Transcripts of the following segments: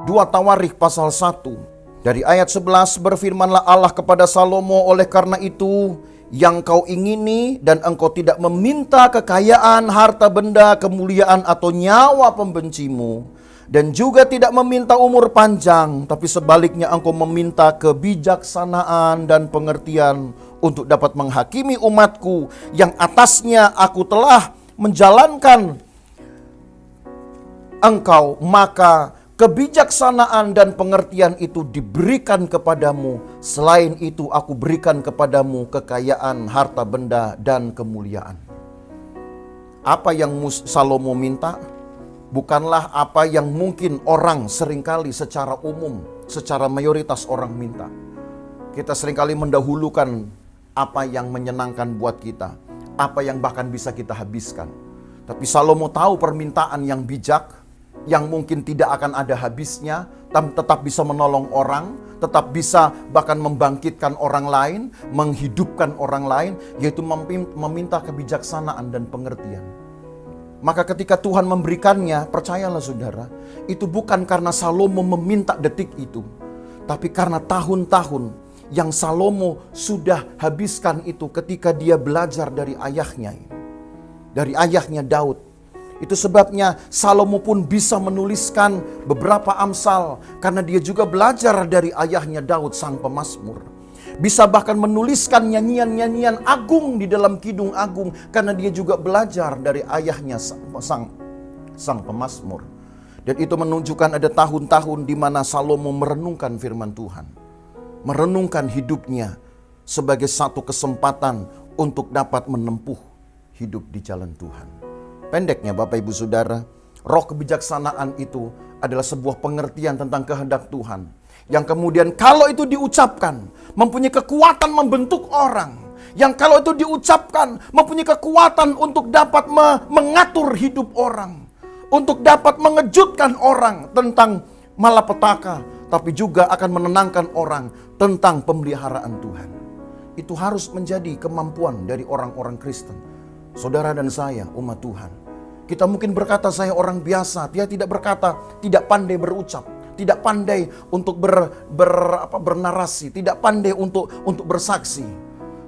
2 Tawarikh pasal 1 dari ayat 11, berfirmanlah Allah kepada Salomo, oleh karena itu yang kau ingini dan engkau tidak meminta kekayaan, harta benda, kemuliaan atau nyawa pembencimu, dan juga tidak meminta umur panjang, tapi sebaliknya engkau meminta kebijaksanaan dan pengertian untuk dapat menghakimi umatku yang atasnya aku telah menjalankan engkau, maka kebijaksanaan dan pengertian itu diberikan kepadamu. Selain itu aku berikan kepadamu kekayaan, harta benda, dan kemuliaan. Apa yang Salomo minta bukanlah apa yang mungkin orang seringkali secara umum, secara mayoritas orang minta. Kita seringkali mendahulukan apa yang menyenangkan buat kita, apa yang bahkan bisa kita habiskan. Tapi Salomo tahu permintaan yang bijak, yang mungkin tidak akan ada habisnya, tetap bisa menolong orang, tetap bisa bahkan membangkitkan orang lain, menghidupkan orang lain, yaitu meminta kebijaksanaan dan pengertian. Maka ketika Tuhan memberikannya, percayalah saudara, itu bukan karena Salomo meminta detik itu, tapi karena tahun-tahun yang Salomo sudah habiskan itu ketika dia belajar dari ayahnya Daud. Itu sebabnya Salomo pun bisa menuliskan beberapa Amsal, karena dia juga belajar dari ayahnya Daud sang pemazmur. Bisa bahkan menuliskan nyanyian-nyanyian agung di dalam Kidung Agung, karena dia juga belajar dari ayahnya sang pemazmur. Dan itu menunjukkan ada tahun-tahun di mana Salomo merenungkan firman Tuhan, merenungkan hidupnya sebagai satu kesempatan untuk dapat menempuh hidup di jalan Tuhan. Pendeknya Bapak Ibu Saudara, roh kebijaksanaan itu adalah sebuah pengertian tentang kehendak Tuhan, yang kemudian kalau itu diucapkan mempunyai kekuatan membentuk orang, yang kalau itu diucapkan mempunyai kekuatan untuk dapat mengatur hidup orang, untuk dapat mengejutkan orang tentang malapetaka, tapi juga akan menenangkan orang tentang pemeliharaan Tuhan. Itu harus menjadi kemampuan dari orang-orang Kristen. Saudara dan saya, umat Tuhan, kita mungkin berkata saya orang biasa. Dia tidak berkata, tidak pandai berucap, tidak pandai untuk bernarasi, tidak pandai untuk bersaksi.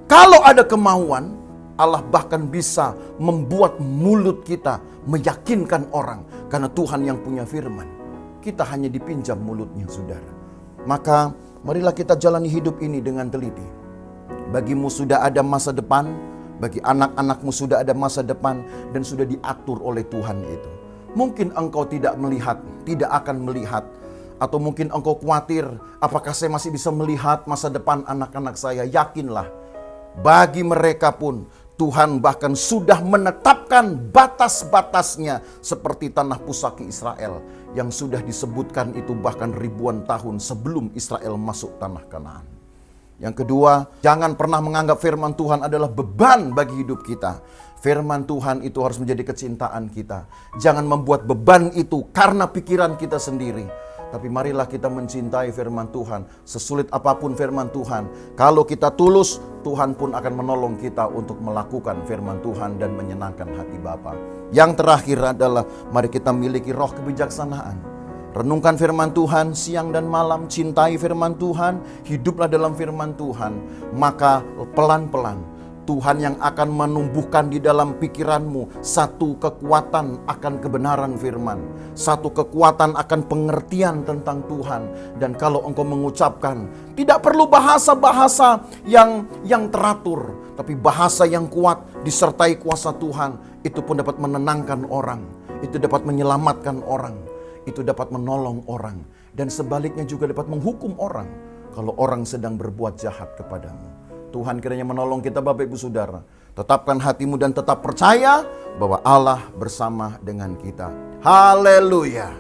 Kalau ada kemauan, Allah bahkan bisa membuat mulut kita meyakinkan orang, karena Tuhan yang punya firman. Kita hanya dipinjam mulutnya, saudara. Maka marilah kita jalani hidup ini dengan teliti. Bagimu sudah ada masa depan, bagi anak-anakmu sudah ada masa depan, dan sudah diatur oleh Tuhan itu. Mungkin engkau tidak melihat, tidak akan melihat, atau mungkin engkau khawatir, apakah saya masih bisa melihat masa depan anak-anak saya? Yakinlah, bagi mereka pun Tuhan bahkan sudah menetapkan batas-batasnya, seperti tanah pusaka Israel yang sudah disebutkan itu bahkan ribuan tahun sebelum Israel masuk tanah Kanaan. Yang kedua, jangan pernah menganggap firman Tuhan adalah beban bagi hidup kita. Firman Tuhan itu harus menjadi kecintaan kita. Jangan membuat beban itu karena pikiran kita sendiri. Tapi marilah kita mencintai firman Tuhan. Sesulit apapun firman Tuhan, kalau kita tulus, Tuhan pun akan menolong kita untuk melakukan firman Tuhan dan menyenangkan hati Bapa. Yang terakhir adalah mari kita miliki roh kebijaksanaan. Renungkan firman Tuhan siang dan malam, cintai firman Tuhan, hiduplah dalam firman Tuhan. Maka pelan-pelan Tuhan yang akan menumbuhkan di dalam pikiranmu satu kekuatan akan kebenaran firman, satu kekuatan akan pengertian tentang Tuhan. Dan kalau engkau mengucapkan, tidak perlu bahasa-bahasa yang teratur, tapi bahasa yang kuat disertai kuasa Tuhan, itu pun dapat menenangkan orang, itu dapat menyelamatkan orang, itu dapat menolong orang, dan sebaliknya juga dapat menghukum orang kalau orang sedang berbuat jahat kepadamu. Tuhan kiranya menolong kita Bapak Ibu Saudara. Tetapkan hatimu dan tetap percaya bahwa Allah bersama dengan kita. Haleluya.